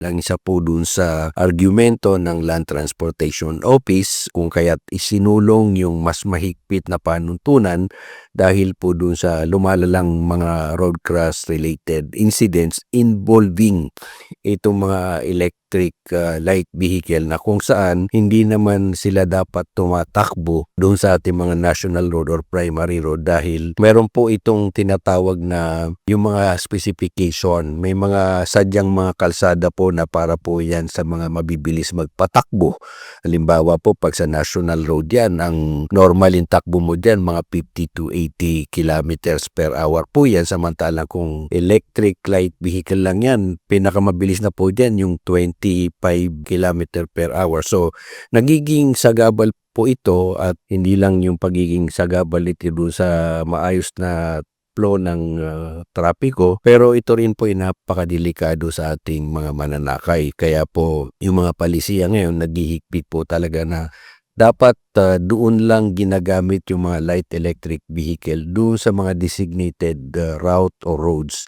Ang isa po dun sa argumento ng Land Transportation Office kung kaya't isinulong yung mas mahigpit na panuntunan dahil po dun sa lumalalang mga road crash related incidents involving itong mga electric light vehicle na kung saan hindi naman sila dapat tumatakbo doon sa ating mga national road or primary road dahil meron po itong tinatawag na yung mga specification. May mga sadyang mga kalsada po na para po yan sa mga mabibilis magpatakbo. Halimbawa po pag sa national road yan, ang normal yung takbo mo dyan mga 50 to 80 kilometers per hour po yan. Samantalang kung electric light vehicle lang yan, pinakamabilis na po dyan yung 25 kilometer per hour. So nagiging sagabal po ito at hindi lang yung pagiging sagabal ito doon sa maayos na flow ng trapiko, pero ito rin po ay napakadelikado sa ating mga mananakay. Kaya po yung mga palisiya ngayon naghihigpit po talaga na dapat doon lang ginagamit yung mga light electric vehicle doon sa mga designated route or roads